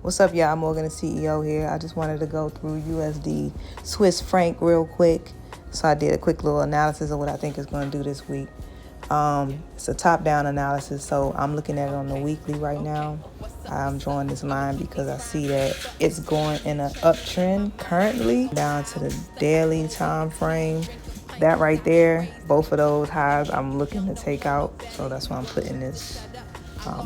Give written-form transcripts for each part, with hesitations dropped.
What's up, y'all? Morgantheceo here. I just wanted to go through USD Swiss franc real quick. So I did a quick little analysis of what I think it's going to do this week. It's a top-down analysis, so I'm looking at it on the weekly right now. I'm drawing this line because I see that it's going in an uptrend currently down to the daily time frame. That right there, both of those highs I'm looking to take out, so that's why I'm putting this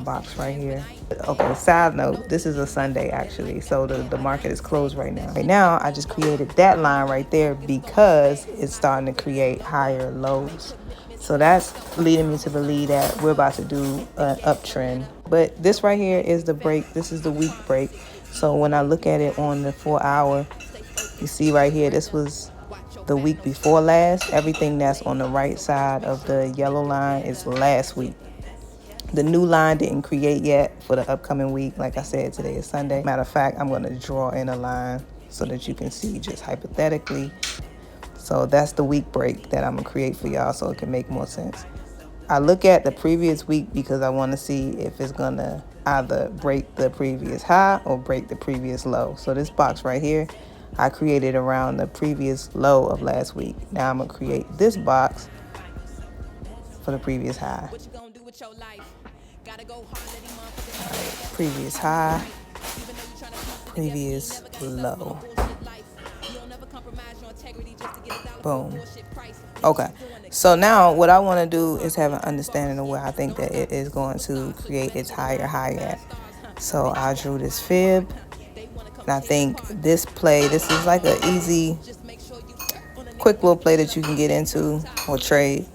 box right here. Okay, side note, this is a Sunday actually, so the market is closed right now. Right now, I just created that line right there because it's starting to create higher lows. So that's leading me to believe that we're about to do an uptrend. But this right here is the break. This is the week break. So when I look at it on the 4 hour, you see right here, this was the week before last. Everything that's on the right side of the yellow line is last week. The new line didn't create yet for the upcoming week. Like I said, today is Sunday. Matter of fact, I'm going to draw in a line so that you can see just hypothetically. So that's the week break that I'm going to create for y'all so it can make more sense. I look at the previous week because I want to see if it's going to either break the previous high or break the previous low. So this box right here, I created around the previous low of last week. Now I'm going to create this box for the previous high. Right, previous high, previous low. Boom. Okay, so now what I want to do is have an understanding of where I think that it is going to create its higher high at. So I drew this fib, and I think this play, this is like an easy, quick little play that you can get into or trade.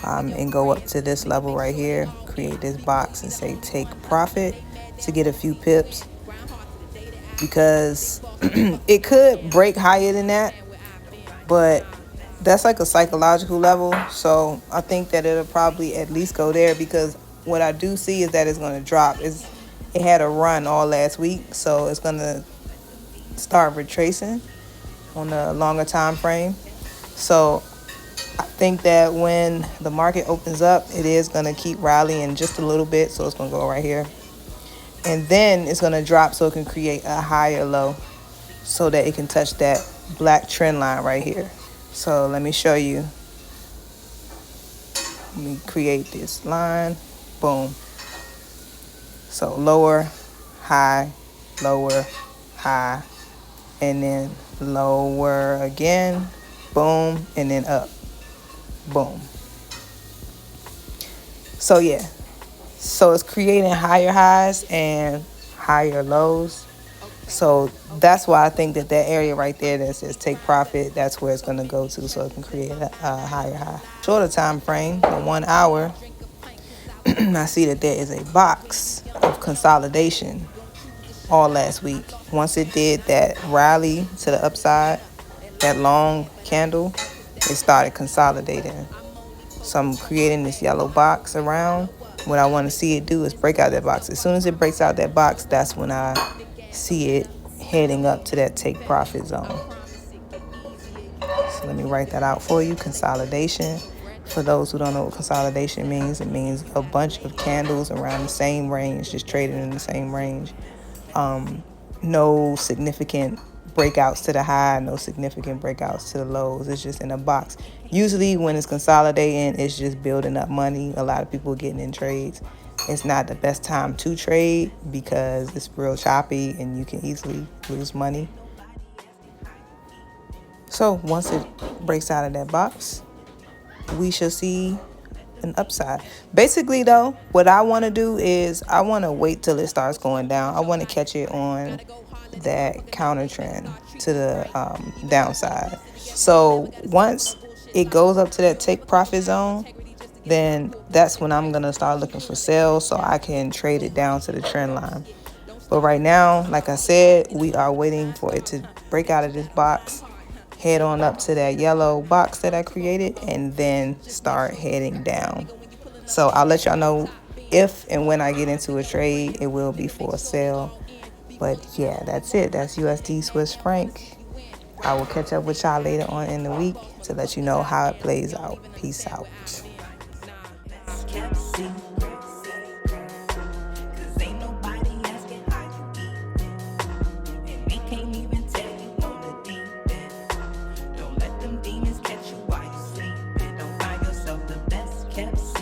And go up to this level right here, create this box and say take profit to get a few pips, because it could break higher than that, but that's like a psychological level. So I think that it'll probably at least go there, because what I do see is that it's going to drop. It had a run all last week, so it's going to start retracing on the longer time frame. So I think that when the market opens up, it is going to keep rallying just a little bit. So it's going to go right here. And then it's going to drop so it can create a higher low so that it can touch that black trend line right here. So let me show you. Let me create this line. Boom. So lower, high, and then lower again. Boom, and then up. Boom. So yeah, so it's creating higher highs and higher lows. So that's why I think that that area right there that says take profit, that's where it's going to go to, so it can create a higher high. Shorter time frame, the 1 hour, I see that there is a box of consolidation all last week. Once it did that rally to the upside, that long candle, it started consolidating. So I'm creating this yellow box around. What I want to see it do is break out that box. As soon as it breaks out that box, that's when I see it heading up to that take profit zone. So let me write that out for you. Consolidation. For those who don't know what consolidation means, it means a bunch of candles around the same range, just trading in the same range. No significant breakouts to the high, no significant breakouts to the lows. It's just in a box. Usually when it's consolidating, it's just building up money. A lot of people getting in trades. It's not the best time to trade because it's real choppy and you can easily lose money. So once it breaks out of that box, we shall see an upside. Basically though, what I want to do is I want to wait till it starts going down. I want to catch it on that counter trend to the downside. So once it goes up to that take profit zone, then that's when I'm going to start looking for sales so I can trade it down to the trend line. But right now, like I said, we are waiting for it to break out of this box, head on up to that yellow box that I created, and then start heading down. So I'll let y'all know if and when I get into a trade. It will be for a sale. But yeah, that's it. That's USD Swiss franc. I will catch up with y'all later on in the week to let you know how it plays out. Peace out. caps.